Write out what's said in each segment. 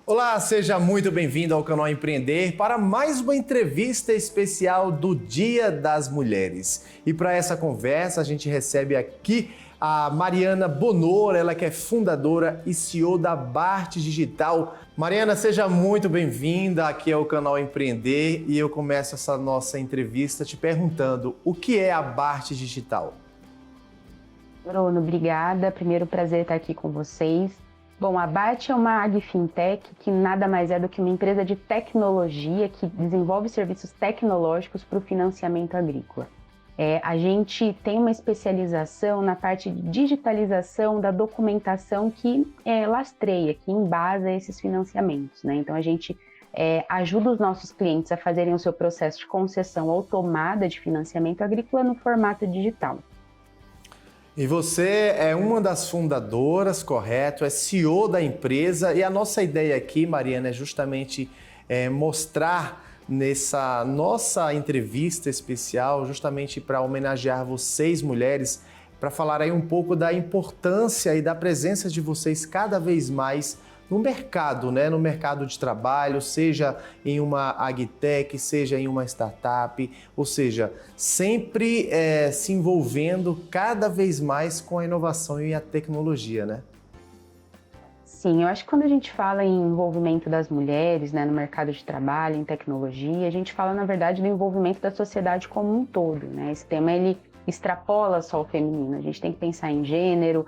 Olá, seja muito bem-vindo ao canal Empreender para mais uma entrevista especial do Dia das Mulheres. E para essa conversa a gente recebe aqui a Mariana Bonoro, ela que é fundadora e CEO da Bart Digital. Mariana, seja muito bem-vinda aqui ao canal Empreender e eu começo essa nossa entrevista te perguntando o que é a Bart Digital? Bruno, obrigada. Primeiro, prazer estar aqui com vocês. Bom, a Bart é uma agfintech que nada mais é do que uma empresa de tecnologia que desenvolve serviços tecnológicos para o financiamento agrícola. A gente tem uma especialização na parte de digitalização da documentação que lastreia, que embasa esses financiamentos, né? Então, a gente ajuda os nossos clientes a fazerem o seu processo de concessão ou tomada de financiamento agrícola no formato digital. E você é uma das fundadoras, correto? É CEO da empresa e a nossa ideia aqui, Mariana, é justamente mostrar nessa nossa entrevista especial, justamente para homenagear vocês, mulheres, para falar aí um pouco da importância e da presença de vocês cada vez mais no mercado, né? No mercado de trabalho, seja em uma agtech, seja em uma startup, ou seja, sempre se envolvendo cada vez mais com a inovação e a tecnologia, né? Sim, eu acho que quando a gente fala em envolvimento das mulheres, né, no mercado de trabalho, em tecnologia, a gente fala, na verdade, do envolvimento da sociedade como um todo, né? Esse tema, ele extrapola só o feminino. A gente tem que pensar em gênero,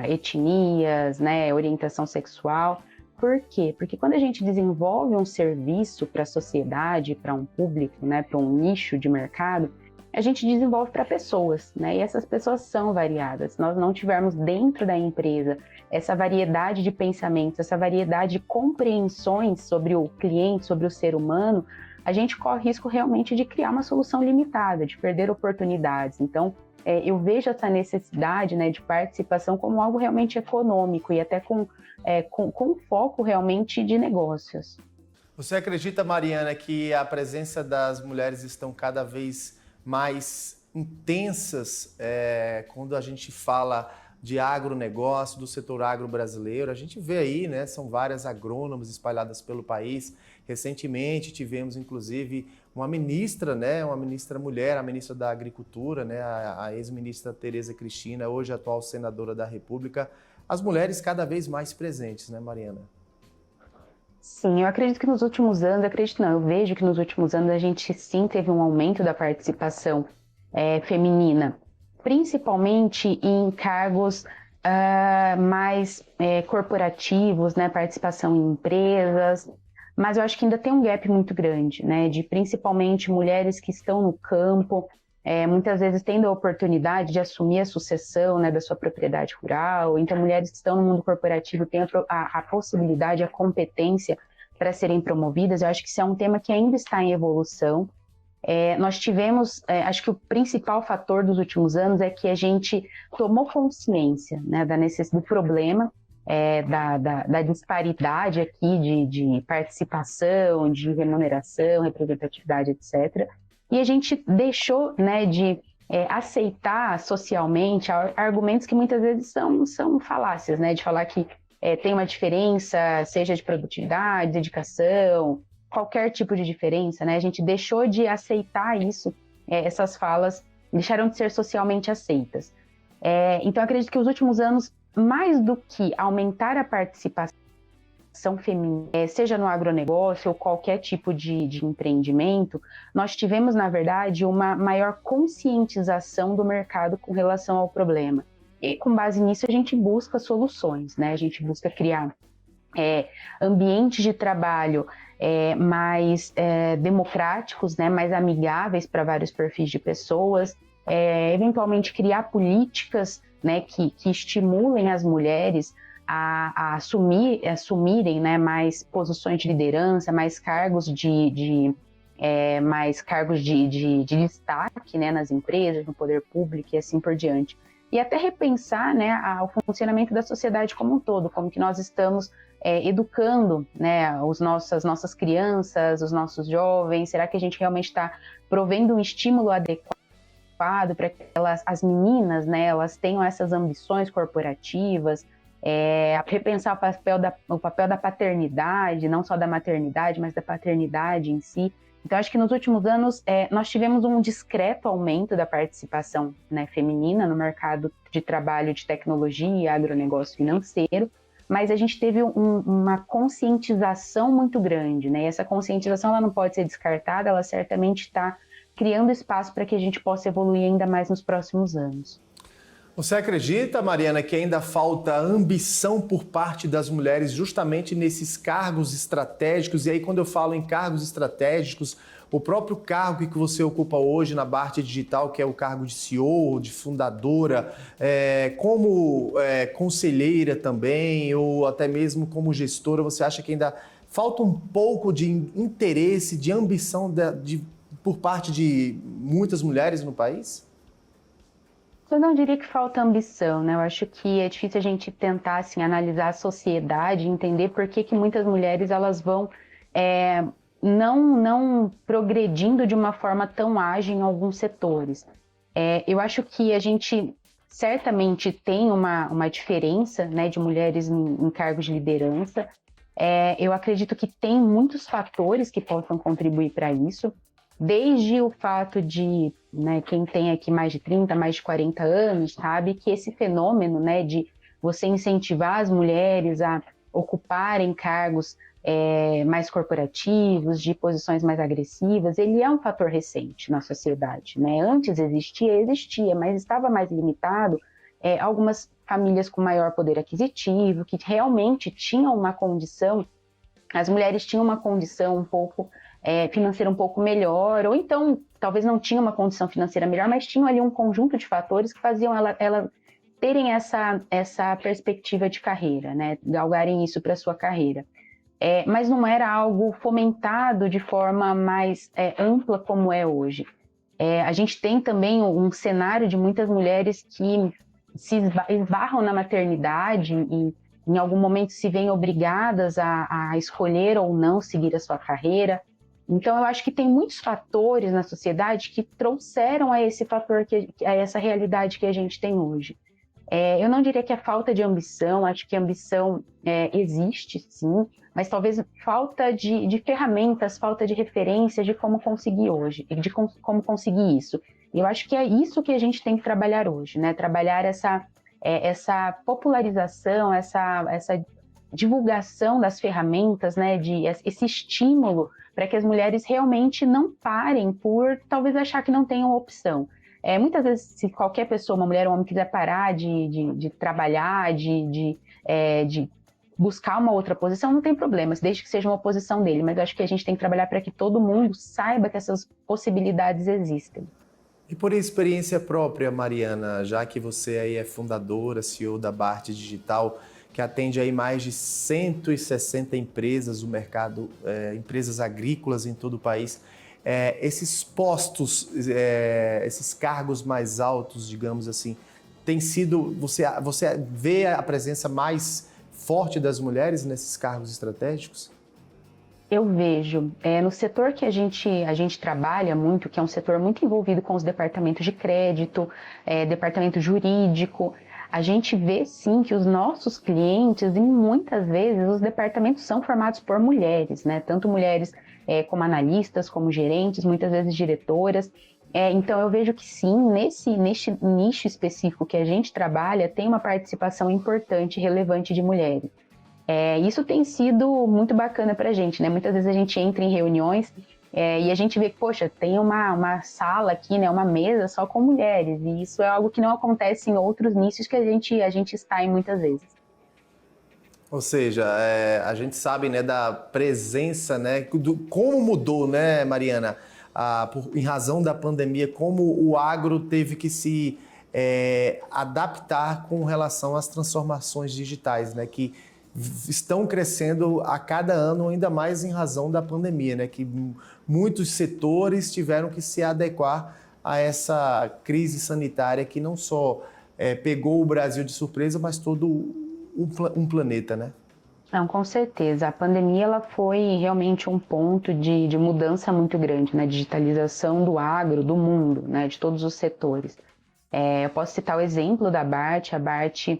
etnias, né, orientação sexual. Por quê? Porque quando a gente desenvolve um serviço para a sociedade, para um público, né, para um nicho de mercado, a gente desenvolve para pessoas, né? E essas pessoas são variadas. Se nós não tivermos dentro da empresa essa variedade de pensamentos, essa variedade de compreensões sobre o cliente, sobre o ser humano, a gente corre risco realmente de criar uma solução limitada, de perder oportunidades. Então, eu vejo essa necessidade, né, de participação como algo realmente econômico e até com foco realmente de negócios. Você acredita, Mariana, que a presença das mulheres estão cada vez mais intensas quando a gente fala de agronegócio, do setor agro brasileiro? A gente vê aí, né, são várias agrônomas espalhadas pelo país. Recentemente tivemos, inclusive, uma ministra, né, uma ministra mulher, a ministra da Agricultura, né, a ex-ministra Tereza Cristina, hoje atual senadora da República. As mulheres cada vez mais presentes, né, Mariana? Sim, eu acredito que nos últimos anos, eu vejo que nos últimos anos a gente sim teve um aumento da participação feminina, principalmente em cargos mais corporativos, né, participação em empresas, mas eu acho que ainda tem um gap muito grande, né, de principalmente mulheres que estão no campo, muitas vezes tendo a oportunidade de assumir a sucessão, né, da sua propriedade rural. Então, mulheres que estão no mundo corporativo têm a possibilidade, a competência para serem promovidas. Eu acho que isso é um tema que ainda está em evolução. Nós tivemos, acho que o principal fator dos últimos anos é que a gente tomou consciência, né, do problema, da disparidade aqui de participação, de remuneração, representatividade, etc., e a gente deixou, né, de aceitar socialmente argumentos que muitas vezes são falácias, né, de falar que tem uma diferença, seja de produtividade, dedicação, qualquer tipo de diferença, né? A gente deixou de aceitar isso, essas falas deixaram de ser socialmente aceitas. Então, acredito que os últimos anos, mais do que aumentar a participação feminina, seja no agronegócio ou qualquer tipo de empreendimento, nós tivemos, na verdade, uma maior conscientização do mercado com relação ao problema. E, com base nisso, a gente busca soluções, né? A gente busca criar ambientes de trabalho mais democráticos, né? Mais amigáveis para vários perfis de pessoas, eventualmente criar políticas, né, que estimulem as mulheres a assumirem, né, mais posições de liderança, mais cargos de destaque, né, nas empresas, no poder público e assim por diante. E até repensar, né, o funcionamento da sociedade como um todo, como que nós estamos educando, né, as nossas crianças, os nossos jovens. Será que a gente realmente está provendo um estímulo adequado preocupado para que as meninas, né, elas tenham essas ambições corporativas, repensar o papel da paternidade, não só da maternidade, mas da paternidade em si. Então, acho que nos últimos anos nós tivemos um discreto aumento da participação, né, feminina no mercado de trabalho de tecnologia, agronegócio financeiro, mas a gente teve uma conscientização muito grande, né? E essa conscientização ela não pode ser descartada, ela certamente está criando espaço para que a gente possa evoluir ainda mais nos próximos anos. Você acredita, Mariana, que ainda falta ambição por parte das mulheres justamente nesses cargos estratégicos? E aí, quando eu falo em cargos estratégicos, o próprio cargo que você ocupa hoje na Bart Digital, que é o cargo de CEO, de fundadora, como conselheira também, ou até mesmo como gestora, você acha que ainda falta um pouco de interesse, de ambição por parte de muitas mulheres no país? Eu não diria que falta ambição, né? Eu acho que é difícil a gente tentar assim, analisar a sociedade, entender por que muitas mulheres elas vão não progredindo de uma forma tão ágil em alguns setores. Eu acho que a gente certamente tem uma diferença, né, de mulheres em cargos de liderança. Eu acredito que tem muitos fatores que possam contribuir para isso. Desde o fato de, né, quem tem aqui mais de 30, mais de 40 anos, sabe que esse fenômeno, né, de você incentivar as mulheres a ocuparem cargos mais corporativos, de posições mais agressivas, ele é um fator recente na sociedade, né? Antes existia, mas estava mais limitado a algumas famílias com maior poder aquisitivo, que realmente tinham uma condição, as mulheres tinham uma condição um pouco financeira um pouco melhor, ou então talvez não tinha uma condição financeira melhor, mas tinham ali um conjunto de fatores que faziam ela terem essa perspectiva de carreira, né? Galgarem isso para sua carreira. Mas não era algo fomentado de forma mais ampla como é hoje. A gente tem também um cenário de muitas mulheres que se esbarram na maternidade e em algum momento se veem obrigadas a escolher ou não seguir a sua carreira. Então, eu acho que tem muitos fatores na sociedade que trouxeram a esse fator, a essa realidade que a gente tem hoje. Eu não diria que é falta de ambição, acho que a ambição existe, sim, mas talvez falta de ferramentas, falta de referência de como conseguir hoje, de como conseguir isso. E eu acho que é isso que a gente tem que trabalhar hoje, né? Trabalhar essa popularização, essa divulgação das ferramentas, né? Esse estímulo para que as mulheres realmente não parem por talvez achar que não tenham opção. Muitas vezes, se qualquer pessoa, uma mulher ou um homem, quiser parar de trabalhar, de buscar uma outra posição, não tem problema, desde que seja uma posição dele. Mas eu acho que a gente tem que trabalhar para que todo mundo saiba que essas possibilidades existem. E por experiência própria, Mariana, já que você aí é fundadora, CEO da Bart Digital, que atende aí mais de 160 empresas, o mercado, empresas agrícolas em todo o país, esses postos, esses cargos mais altos, digamos assim, tem sido, você vê a presença mais forte das mulheres nesses cargos estratégicos? Eu vejo, no setor que a gente trabalha muito, que é um setor muito envolvido com os departamentos de crédito, departamento jurídico, a gente vê sim que os nossos clientes, e muitas vezes os departamentos são formados por mulheres, né? Tanto mulheres como analistas, como gerentes, muitas vezes diretoras. Então eu vejo que sim, nesse nicho específico que a gente trabalha, tem uma participação importante e relevante de mulheres. Isso tem sido muito bacana para a gente, né? Muitas vezes a gente entra em reuniões e a gente vê que, poxa, tem uma sala aqui, né? Uma mesa só com mulheres, e isso é algo que não acontece em outros nichos que a gente está em muitas vezes. Ou seja, a gente sabe, né, da presença, né, como mudou, né, Mariana, em razão da pandemia, como o agro teve que se adaptar com relação às transformações digitais, né, que estão crescendo a cada ano, ainda mais em razão da pandemia, né, que muitos setores tiveram que se adequar a essa crise sanitária que não só pegou o Brasil de surpresa, mas todo um planeta, né? Não, com certeza. A pandemia ela foi realmente um ponto de mudança muito grande na digitalização do agro, do mundo, né, de todos os setores. Eu posso citar o exemplo da BART. A BART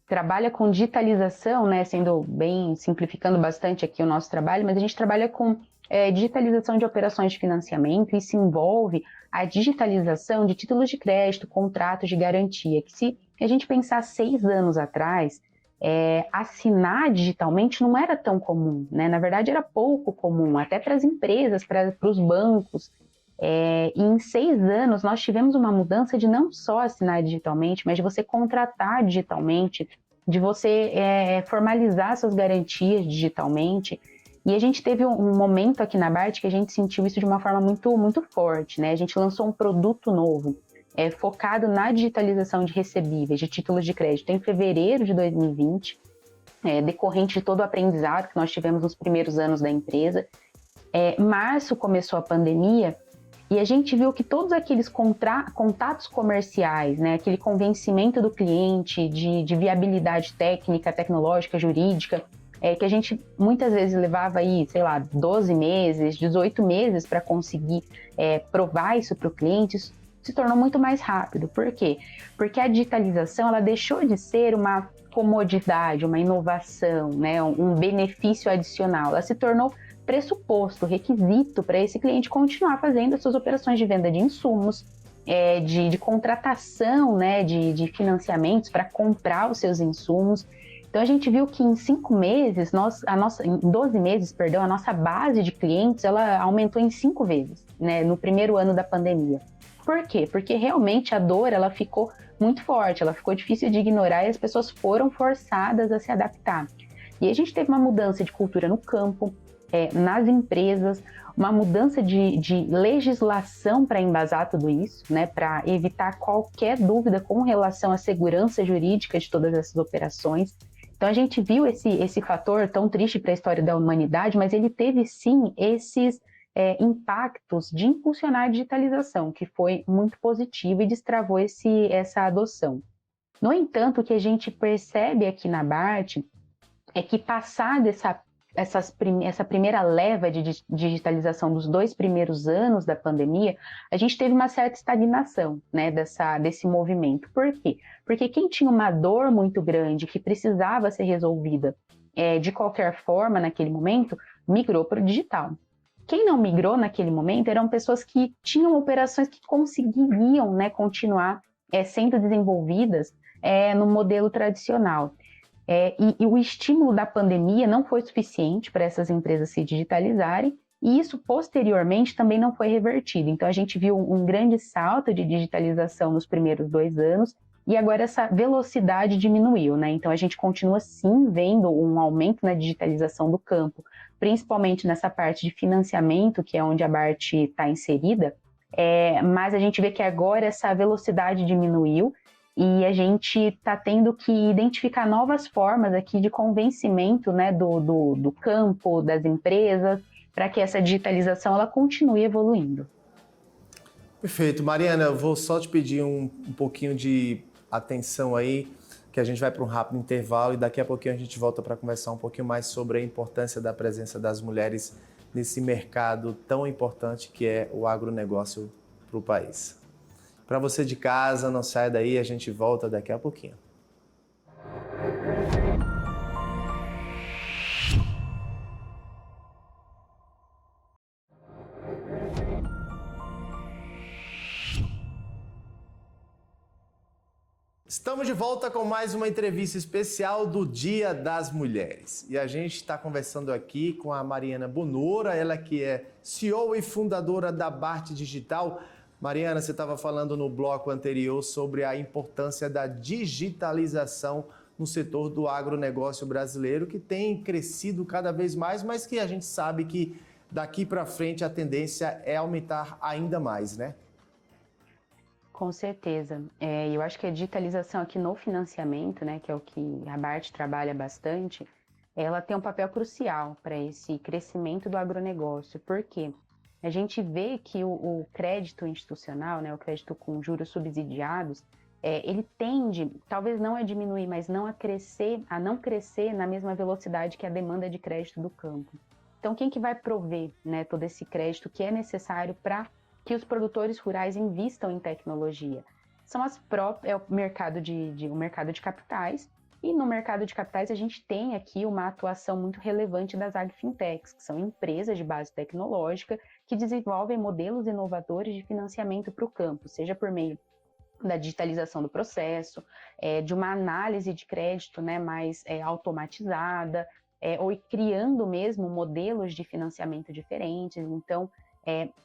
trabalha com digitalização, né, sendo bem, simplificando bastante aqui o nosso trabalho, mas a gente trabalha com digitalização de operações de financiamento e se envolve a digitalização de títulos de crédito, contratos de garantia, que se a gente pensar 6 anos atrás, assinar digitalmente não era tão comum, né? Na verdade, era pouco comum, até para as empresas, para os bancos. E em 6 anos, nós tivemos uma mudança de não só assinar digitalmente, mas de você contratar digitalmente, de você formalizar suas garantias digitalmente. E a gente teve um momento aqui na BART que a gente sentiu isso de uma forma muito, muito forte, né? A gente lançou um produto novo, focado na digitalização de recebíveis, de títulos de crédito, em fevereiro de 2020, decorrente de todo o aprendizado que nós tivemos nos primeiros anos da empresa. Março começou a pandemia e a gente viu que todos aqueles contatos comerciais, né, aquele convencimento do cliente de viabilidade técnica, tecnológica, jurídica, que a gente muitas vezes levava aí, sei lá, 12 meses, 18 meses para conseguir provar isso para o cliente, isso se tornou muito mais rápido. Por quê? Porque a digitalização ela deixou de ser uma comodidade, uma inovação, né, um benefício adicional. Ela se tornou pressuposto, requisito para esse cliente continuar fazendo as suas operações de venda de insumos, de contratação, né, de financiamentos para comprar os seus insumos. Então a gente viu que em 5 meses, em 12 meses, perdão, a nossa base de clientes ela aumentou em 5 vezes, né, no primeiro ano da pandemia. Por quê? Porque realmente a dor ela ficou muito forte, ela ficou difícil de ignorar e as pessoas foram forçadas a se adaptar. E a gente teve uma mudança de cultura no campo, nas empresas, uma mudança de legislação para embasar tudo isso, né, para evitar qualquer dúvida com relação à segurança jurídica de todas essas operações. Então a gente viu esse fator tão triste para a história da humanidade, mas ele teve sim esses impactos de impulsionar a digitalização, que foi muito positivo e destravou essa adoção. No entanto, o que a gente percebe aqui na BART é que passada essa primeira leva de digitalização dos 2 primeiros anos da pandemia, a gente teve uma certa estagnação, né, desse movimento. Por quê? Porque quem tinha uma dor muito grande que precisava ser resolvida de qualquer forma naquele momento, migrou para o digital. Quem não migrou naquele momento eram pessoas que tinham operações que conseguiriam, né, continuar sendo desenvolvidas no modelo tradicional. E o estímulo da pandemia não foi suficiente para essas empresas se digitalizarem, e isso posteriormente também não foi revertido. Então a gente viu um grande salto de digitalização nos primeiros 2 anos, e agora essa velocidade diminuiu, né? Então a gente continua sim vendo um aumento na digitalização do campo, principalmente nessa parte de financiamento, que é onde a BART está inserida, mas a gente vê que agora essa velocidade diminuiu, e a gente está tendo que identificar novas formas aqui de convencimento, né, do campo, das empresas, para que essa digitalização ela continue evoluindo. Perfeito. Mariana, eu vou só te pedir um pouquinho de atenção aí, que a gente vai para um rápido intervalo e daqui a pouquinho a gente volta para conversar um pouquinho mais sobre a importância da presença das mulheres nesse mercado tão importante que é o agronegócio para o país. Para você de casa, não saia daí, a gente volta daqui a pouquinho. Estamos de volta com mais uma entrevista especial do Dia das Mulheres. E a gente está conversando aqui com a Mariana Bonora, ela que é CEO e fundadora da BART Digital. Mariana, você estava falando no bloco anterior sobre a importância da digitalização no setor do agronegócio brasileiro, que tem crescido cada vez mais, mas que a gente sabe que daqui para frente a tendência é aumentar ainda mais, né? Com certeza. Eu acho que a digitalização aqui no financiamento, né, que é o que a BART trabalha bastante, ela tem um papel crucial para esse crescimento do agronegócio. Por quê? A gente vê que o crédito institucional, né, o crédito com juros subsidiados, ele tende, talvez não a diminuir, mas a não crescer na mesma velocidade que a demanda de crédito do campo. Então, quem que vai prover, né, todo esse crédito que é necessário para que os produtores rurais invistam em tecnologia? São o mercado de capitais, e no mercado de capitais a gente tem aqui uma atuação muito relevante das agrofintechs, que são empresas de base tecnológica que desenvolvem modelos inovadores de financiamento para o campo, seja por meio da digitalização do processo, de uma análise de crédito, né, mais automatizada, ou criando mesmo modelos de financiamento diferentes. Então,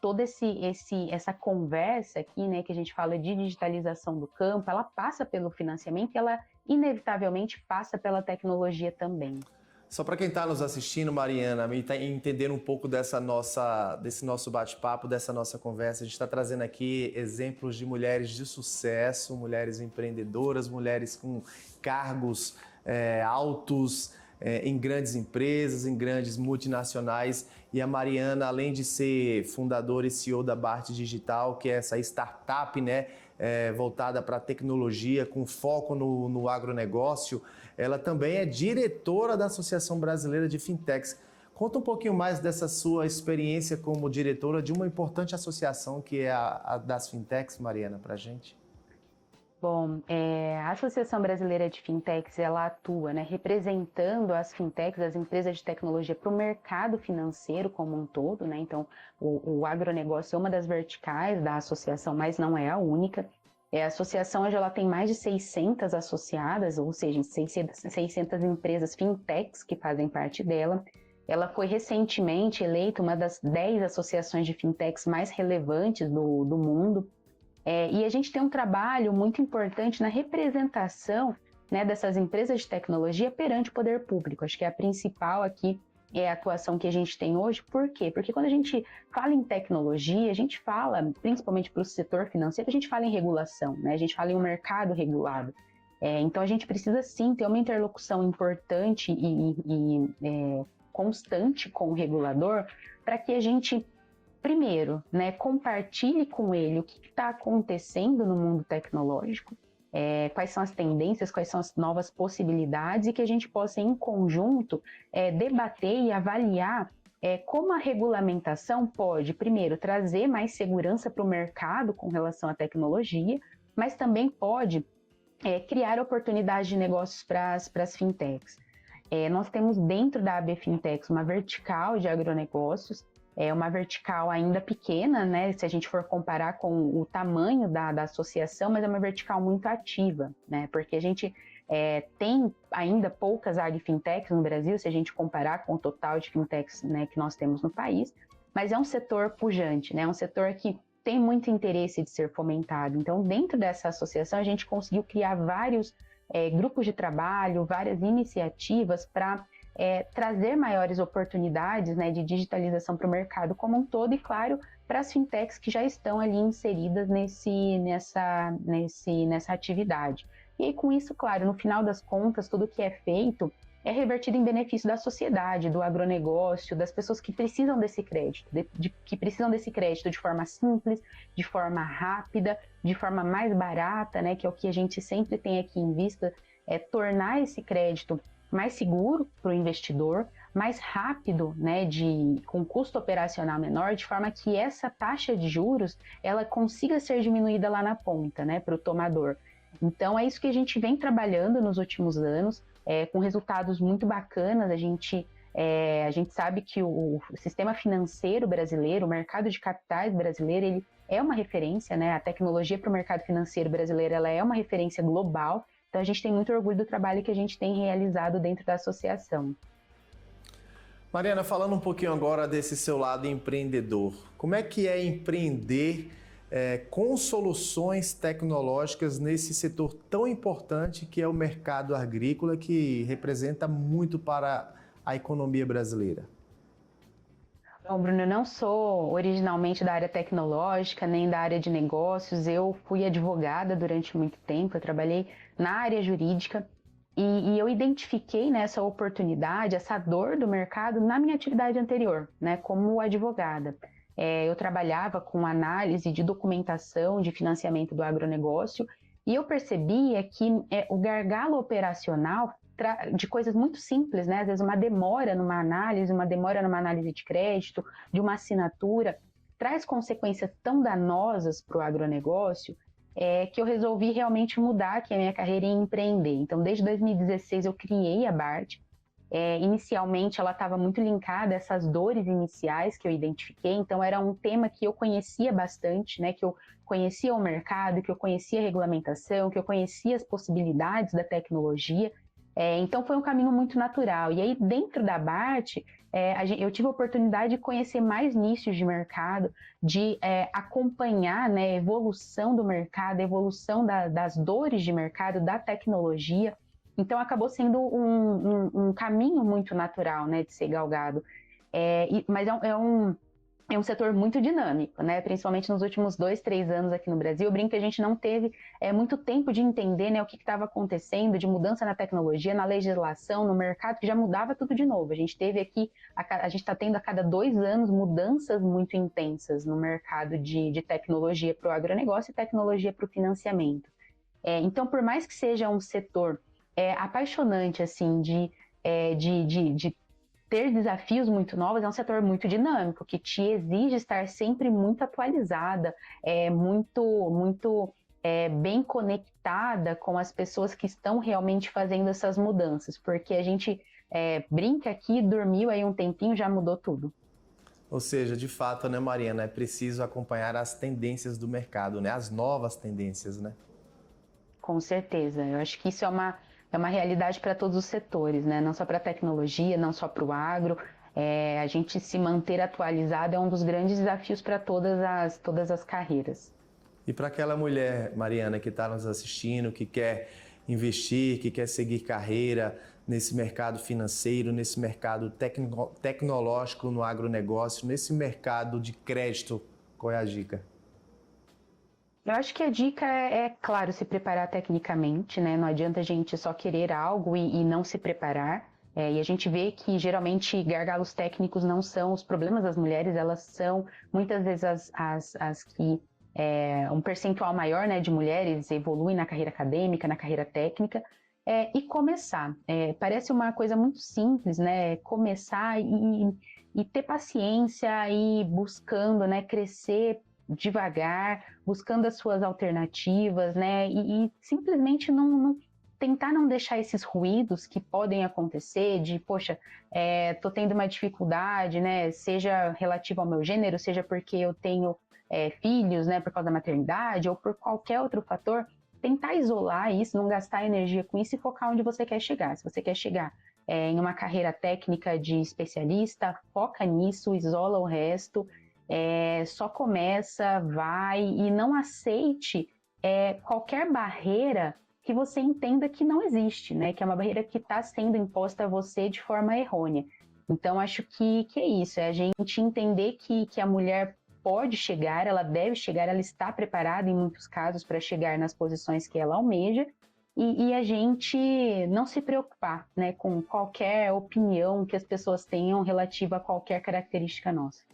toda essa conversa aqui, né, que a gente fala de digitalização do campo, ela passa pelo financiamento e ela inevitavelmente passa pela tecnologia também. Só para quem está nos assistindo, Mariana, entendendo um pouco desse nosso bate-papo, dessa nossa conversa, a gente está trazendo aqui exemplos de mulheres de sucesso, mulheres empreendedoras, mulheres com cargos altos, em grandes empresas, em grandes multinacionais. E a Mariana, além de ser fundadora e CEO da Bart Digital, que é essa startup, né, voltada para a tecnologia, com foco no agronegócio, ela também é diretora da Associação Brasileira de Fintechs. Conta um pouquinho mais dessa sua experiência como diretora de uma importante associação que é a das Fintechs, Mariana, para a gente. Bom, a Associação Brasileira de Fintechs, ela atua, né, representando as fintechs, as empresas de tecnologia, para o mercado financeiro como um todo, né? Então, o agronegócio é uma das verticais da associação, mas não é a única. A associação hoje ela tem mais de 600 associadas, ou seja, 600 empresas fintechs que fazem parte dela. Ela foi recentemente eleita uma das 10 associações de fintechs mais relevantes do mundo. E a gente tem um trabalho muito importante na representação, né, dessas empresas de tecnologia perante o poder público. Acho que a principal aqui é a atuação que a gente tem hoje. Por quê? Porque quando a gente fala em tecnologia, a gente fala, principalmente para o setor financeiro, a gente fala em regulação, né? A gente fala em um mercado regulado. Então a gente precisa sim ter uma interlocução importante e constante com o regulador para que a gente primeiro, né, compartilhe com ele o que está acontecendo no mundo tecnológico, quais são as tendências, quais são as novas possibilidades e que a gente possa, em conjunto, debater e avaliar como a regulamentação pode, primeiro, trazer mais segurança para o mercado com relação à tecnologia, mas também pode criar oportunidades de negócios para as fintechs. Nós temos dentro da AB Fintechs uma vertical de agronegócios, uma vertical ainda pequena, né, se a gente for comparar com o tamanho da associação, mas é uma vertical muito ativa, né, porque a gente tem ainda poucas agrofintechs no Brasil, se a gente comparar com o total de fintechs, né, que nós temos no país, mas é um setor pujante, né, um setor que tem muito interesse de ser fomentado. Então, dentro dessa associação, a gente conseguiu criar vários grupos de trabalho, várias iniciativas para trazer maiores oportunidades, né, de digitalização para o mercado como um todo e, claro, para as fintechs que já estão ali inseridas nessa atividade. E aí, com isso, claro, no final das contas, tudo que é feito é revertido em benefício da sociedade, do agronegócio, das pessoas que precisam desse crédito, que precisam desse crédito de forma simples, de forma rápida, de forma mais barata, né, que é o que a gente sempre tem aqui em vista, tornar esse crédito mais seguro para o investidor, mais rápido, né, com custo operacional menor, de forma que essa taxa de juros ela consiga ser diminuída lá na ponta, né, para o tomador. Então é isso que a gente vem trabalhando nos últimos anos, com resultados muito bacanas. A gente sabe que o sistema financeiro brasileiro, o mercado de capitais brasileiro, ele é uma referência, né, a tecnologia para o mercado financeiro brasileiro ela é uma referência global. Então, a gente tem muito orgulho do trabalho que a gente tem realizado dentro da associação. Mariana, falando um pouquinho agora desse seu lado empreendedor, como é que é empreender com soluções tecnológicas nesse setor tão importante que é o mercado agrícola, que representa muito para a economia brasileira? Bom, Bruno, eu não sou originalmente da área tecnológica, nem da área de negócios. Eu fui advogada durante muito tempo, eu trabalhei na área jurídica e eu identifiquei nessa oportunidade, essa dor do mercado na minha atividade anterior, né, como advogada. Eu trabalhava com análise de documentação de financiamento do agronegócio E eu percebia que o gargalo operacional de coisas muito simples, né? Às vezes uma demora numa análise de crédito, de uma assinatura, traz consequências tão danosas para o agronegócio que eu resolvi realmente mudar aqui a minha carreira e empreender. Então, desde 2016 eu criei a BART. Inicialmente ela estava muito linkada a essas dores iniciais que eu identifiquei, então era um tema que eu conhecia bastante, né, que eu conhecia o mercado, que eu conhecia a regulamentação, que eu conhecia as possibilidades da tecnologia, então foi um caminho muito natural. E aí dentro da BART, eu tive a oportunidade de conhecer mais nichos de mercado, de acompanhar, né, a evolução do mercado, a evolução das dores de mercado, da tecnologia. Então, acabou sendo um caminho muito natural, né, de ser galgado. Mas é um setor muito dinâmico, né, principalmente nos últimos 2, 3 anos aqui no Brasil. Eu brinco que a gente não teve muito tempo de entender, né, o que estava acontecendo, de mudança na tecnologia, na legislação, no mercado, que já mudava tudo de novo. A gente teve aqui, a gente está tendo a cada 2 anos mudanças muito intensas no mercado de tecnologia para o agronegócio e tecnologia para o financiamento. Então, por mais que seja um setor apaixonante, assim, de ter desafios muito novos, é um setor muito dinâmico, que te exige estar sempre muito atualizada, muito bem conectada com as pessoas que estão realmente fazendo essas mudanças, porque a gente brinca aqui, dormiu aí um tempinho, já mudou tudo. Ou seja, de fato, né, Mariana, é preciso acompanhar as tendências do mercado, né, as novas tendências, né? Com certeza, eu acho que isso é uma realidade para todos os setores, né? Não só para a tecnologia, não só para o agro. A gente se manter atualizado é um dos grandes desafios para todas as carreiras. E para aquela mulher, Mariana, que está nos assistindo, que quer investir, que quer seguir carreira nesse mercado financeiro, nesse mercado tecnológico no agronegócio, nesse mercado de crédito, qual é a dica? Eu acho que a dica claro, se preparar tecnicamente, né? Não adianta a gente só querer algo e não se preparar. E a gente vê que geralmente gargalos técnicos não são os problemas das mulheres, elas são muitas vezes as que um percentual maior, né, de mulheres evoluem na carreira acadêmica, na carreira técnica. E começar. Parece uma coisa muito simples, né? Começar e ter paciência e ir buscando, né, crescer devagar, buscando as suas alternativas, né? E simplesmente tentar não deixar esses ruídos que podem acontecer de, poxa, tô tendo uma dificuldade, né? Seja relativo ao meu gênero, seja porque eu tenho filhos, né? Por causa da maternidade ou por qualquer outro fator, tentar isolar isso, não gastar energia com isso e focar onde você quer chegar. Se você quer chegar em uma carreira técnica de especialista, foca nisso, isola o resto. Só começa, vai e não aceite qualquer barreira que você entenda que não existe, né? Que é uma barreira que está sendo imposta a você de forma errônea. Então, acho que é isso, é a gente entender que a mulher pode chegar, ela deve chegar, ela está preparada em muitos casos para chegar nas posições que ela almeja, e a gente não se preocupar, né, com qualquer opinião que as pessoas tenham relativa a qualquer característica nossa.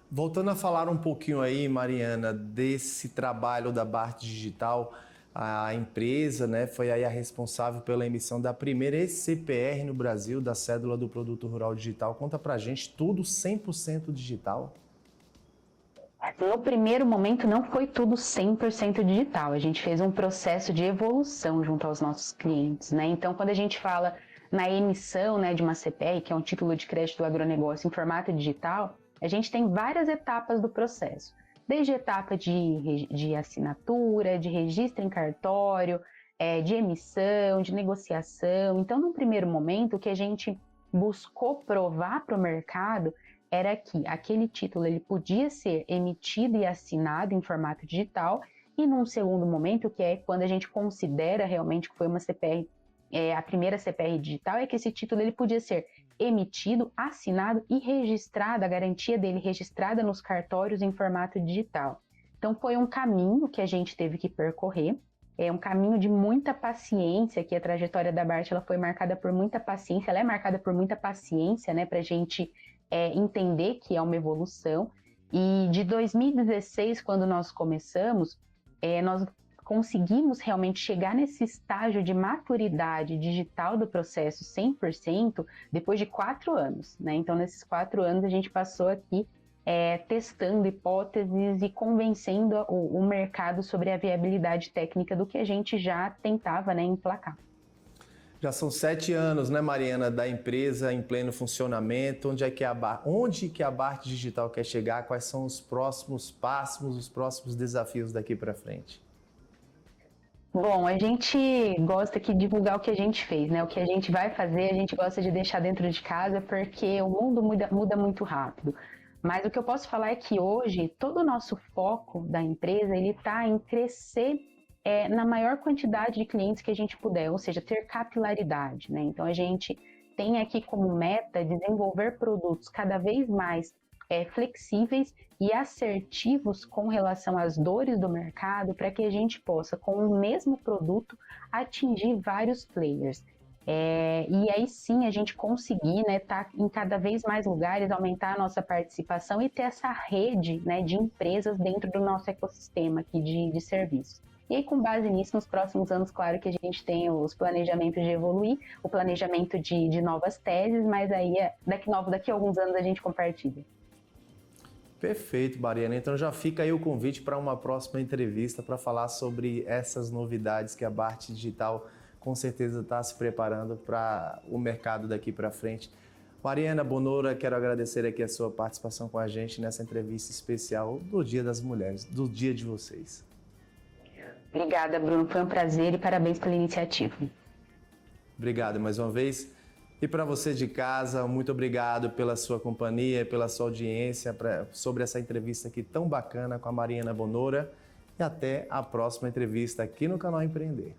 Voltando a falar um pouquinho aí, Mariana, desse trabalho da BART Digital, a empresa, né, foi aí a responsável pela emissão da primeira CPR no Brasil, da Cédula do Produto Rural Digital. Conta pra gente, tudo 100% digital? No primeiro momento não foi tudo 100% digital, a gente fez um processo de evolução junto aos nossos clientes, né? Então, quando a gente fala na emissão, né, de uma CPR, que é um título de crédito do agronegócio em formato digital, a gente tem várias etapas do processo, desde a etapa de assinatura, de registro em cartório, de emissão, de negociação. Então, no primeiro momento, o que a gente buscou provar para o mercado era que aquele título ele podia ser emitido e assinado em formato digital, e num segundo momento, que é quando a gente considera realmente que foi uma CPR, a primeira CPR digital, é que esse título ele podia ser emitido, assinado e registrado, a garantia dele registrada nos cartórios em formato digital. Então foi um caminho que a gente teve que percorrer, um caminho de muita paciência, que a trajetória da BART ela foi marcada por muita paciência, ela é marcada por muita paciência, né, para a gente entender que é uma evolução. E de 2016, quando nós começamos, nós conseguimos realmente chegar nesse estágio de maturidade digital do processo 100% depois de 4 anos, né? Então, nesses 4 anos, a gente passou aqui testando hipóteses e convencendo o mercado sobre a viabilidade técnica do que a gente já tentava, né, emplacar. Já são 7 anos, né, Mariana, da empresa em pleno funcionamento. Onde que a Bart Digital quer chegar? Quais são os próximos passos, os próximos desafios daqui para frente? Bom, a gente gosta aqui de divulgar o que a gente fez, né? O que a gente vai fazer, a gente gosta de deixar dentro de casa porque o mundo muda muito rápido. Mas o que eu posso falar é que hoje todo o nosso foco da empresa ele está em crescer na maior quantidade de clientes que a gente puder, ou seja, ter capilaridade, né? Então a gente tem aqui como meta desenvolver produtos cada vez mais flexíveis e assertivos com relação às dores do mercado para que a gente possa, com o mesmo produto, atingir vários players. E aí sim a gente conseguir tá em cada vez mais lugares, aumentar a nossa participação e ter essa rede, né, de empresas dentro do nosso ecossistema aqui de serviços. E aí, com base nisso, nos próximos anos, claro que a gente tem os planejamentos de evoluir, o planejamento de novas teses, mas aí daqui a alguns anos a gente compartilha. Perfeito, Mariana. Então já fica aí o convite para uma próxima entrevista para falar sobre essas novidades que a Bart Digital com certeza está se preparando para o mercado daqui para frente. Mariana Bonora, quero agradecer aqui a sua participação com a gente nessa entrevista especial do Dia das Mulheres, do Dia de vocês. Obrigada, Bruno. Foi um prazer e parabéns pela iniciativa. Obrigado mais uma vez. E para você de casa, muito obrigado pela sua companhia, pela sua audiência sobre essa entrevista aqui tão bacana com a Mariana Bonora. E até a próxima entrevista aqui no canal Empreender.